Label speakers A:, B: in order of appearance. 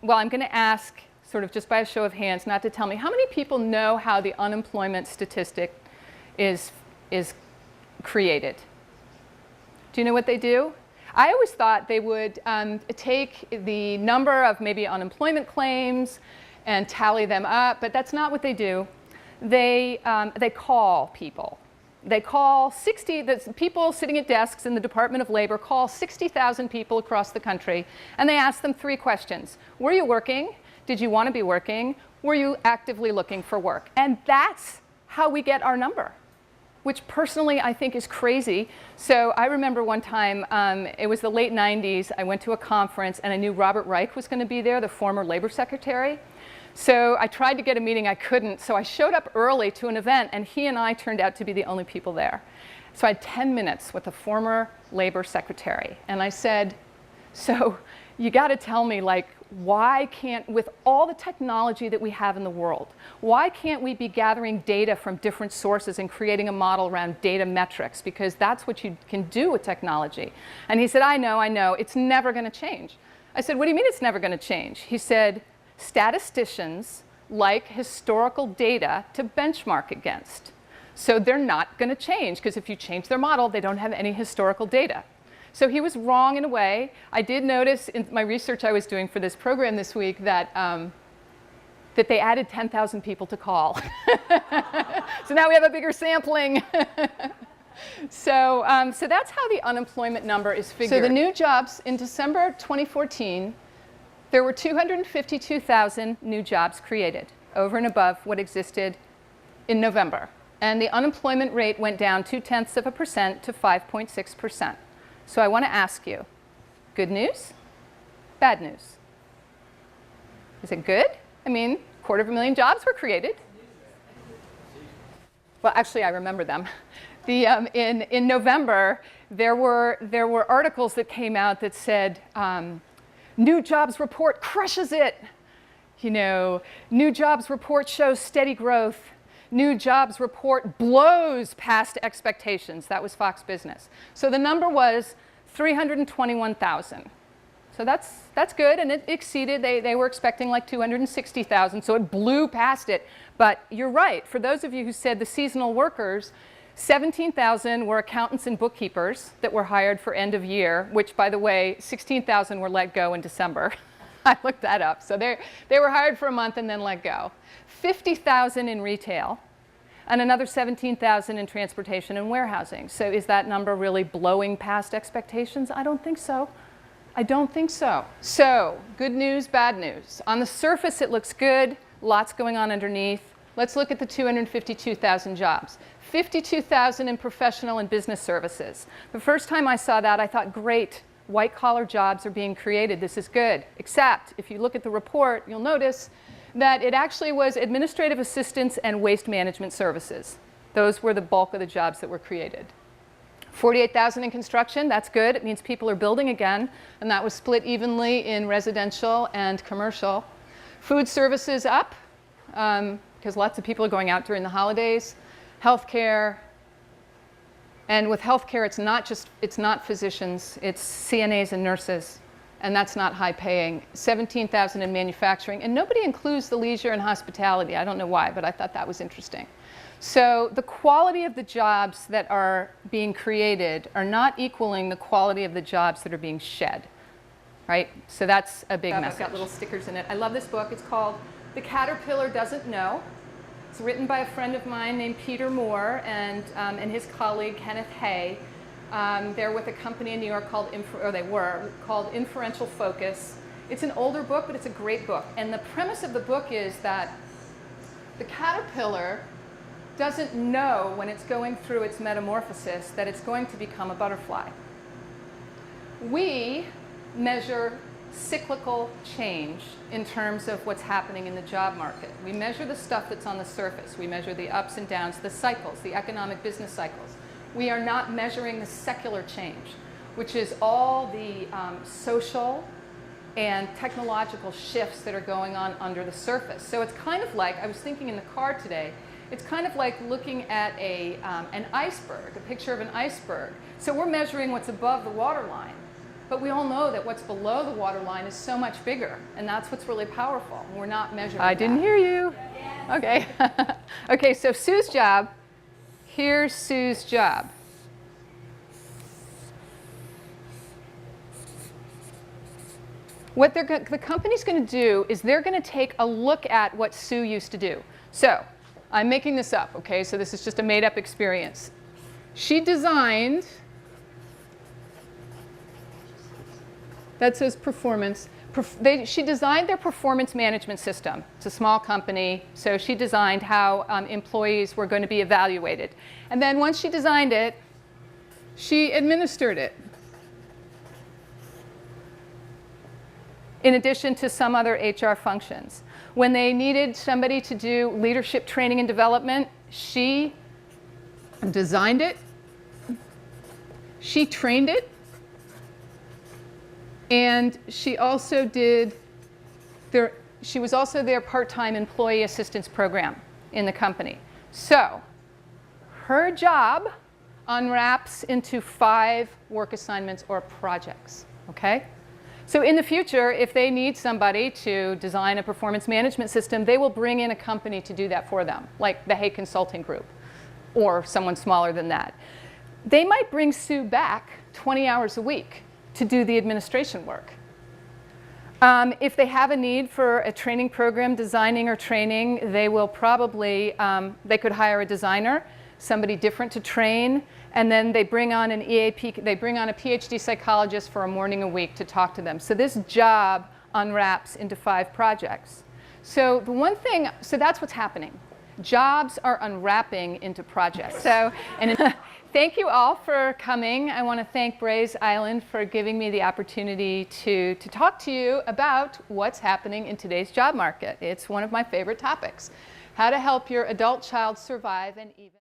A: well, I'm going to ask, sort of just by a show of hands, not to tell me, how many people know how the unemployment statistic is created? Do you know what they do? I always thought they would take the number of maybe unemployment claims and tally them up, but that's not what they do. They call people. They call the people sitting at desks in the Department of Labor call 60,000 people across the country, and they ask them 3 questions. Were you working? Did you want to be working? Were you actively looking for work? And that's how we get our number, which personally I think is crazy. So I remember one time, it was the late 90s, I went to a conference and I knew Robert Reich was going to be there, the former labor secretary. So I tried to get a meeting, I couldn't, so I showed up early to an event and he and I turned out to be the only people there. So I had 10 minutes with the former labor secretary and I said, so you got to tell me, like, why can't, with all the technology that we have in the world, why can't we be gathering data from different sources and creating a model around data metrics? Because that's what you can do with technology. And he said, I know, it's never going to change. I said, what do you mean it's never going to change? He said, statisticians like historical data to benchmark against. So they're not going to change, because if you change their model, they don't have any historical data. So he was wrong in a way. I did notice in my research I was doing for this program this week that, that they added 10,000 people to call. So now we have a bigger sampling. So that's how the unemployment number is figured. So the new jobs in December 2014, there were 252,000 new jobs created over and above what existed in November. And the unemployment rate went down 0.2% to 5.6%. So I want to ask you, good news, bad news? Is it good? I mean, 250,000 jobs were created. Well, actually, I remember them. In November, there were articles that came out that said, new jobs report crushes it. You know, new jobs report shows steady growth. New jobs report blows past expectations. That was Fox Business. So the number was 321,000. So that's good, and it exceeded. They were expecting like 260,000, so it blew past it. But you're right. For those of you who said the seasonal workers, 17,000 were accountants and bookkeepers that were hired for end of year, which, by the way, 16,000 were let go in December. I looked that up. So they were hired for a month and then let go. 50,000 in retail, and another 17,000 in transportation and warehousing. So is that number really blowing past expectations? I don't think so. I don't think so. So good news, bad news. On the surface, it looks good. Lots going on underneath. Let's look at the 252,000 jobs. 52,000 in professional and business services. The first time I saw that, I thought, great, white-collar jobs are being created. This is good. Except, if you look at the report, you'll notice that it actually was administrative assistance and waste management services. Those were the bulk of the jobs that were created. 48,000 in construction, that's good. It means people are building again, and that was split evenly in residential and commercial. Food services up, because lots of people are going out during the holidays. Healthcare, and with healthcare, it's not physicians, it's CNAs and nurses. And that's not high paying. 17,000 in manufacturing, and nobody includes the leisure and hospitality. I don't know why, but I thought that was interesting. So the quality of the jobs that are being created are not equaling the quality of the jobs that are being shed, right? So that's a big message. I've got little stickers in it. I love this book. It's called The Caterpillar Doesn't Know. It's written by a friend of mine named Peter Moore and his colleague Kenneth Hay. They're with a company in New York called, called Inferential Focus. It's an older book, but it's a great book. And the premise of the book is that the caterpillar doesn't know when it's going through its metamorphosis that it's going to become a butterfly. We measure cyclical change in terms of what's happening in the job market. We measure the stuff that's on the surface. We measure the ups and downs, the cycles, the economic business cycles. We are not measuring the secular change, which is all the social and technological shifts that are going on under the surface. So it's kind of like, I was thinking in the car today, it's kind of like looking at an iceberg, a picture of an iceberg. So we're measuring what's above the waterline. But we all know that what's below the waterline is so much bigger, and that's what's really powerful. We're not measuring that. I didn't hear you. Okay. Okay, so Sue's job, here's Sue's job. What the company's going to do is they're going to take a look at what Sue used to do. So I'm making this up, okay? So this is just a made-up experience. She designed, that says performance. She designed their performance management system. It's a small company, so she designed how employees were going to be evaluated. And then once she designed it, she administered it, in addition to some other HR functions. When they needed somebody to do leadership training and development, she designed it, she trained it, and she also she was also their part-time employee assistance program in the company. So her job unwraps into 5 work assignments or projects, okay? So in the future, if they need somebody to design a performance management system, they will bring in a company to do that for them, like the Hay Consulting Group or someone smaller than that. They might bring Sue back 20 hours a week to do the administration work. If they have a need for a training program, designing or training, they will probably, they could hire a designer, somebody different to train, and then they bring on an EAP, they bring on a PhD psychologist for a morning a week to talk to them. So this job unwraps into 5 projects. So the one thing, so that's what's happening. Jobs are unwrapping into projects. So, and thank you all for coming. I want to thank Braze Island for giving me the opportunity to talk to you about what's happening in today's job market. It's one of my favorite topics. How to help your adult child survive and even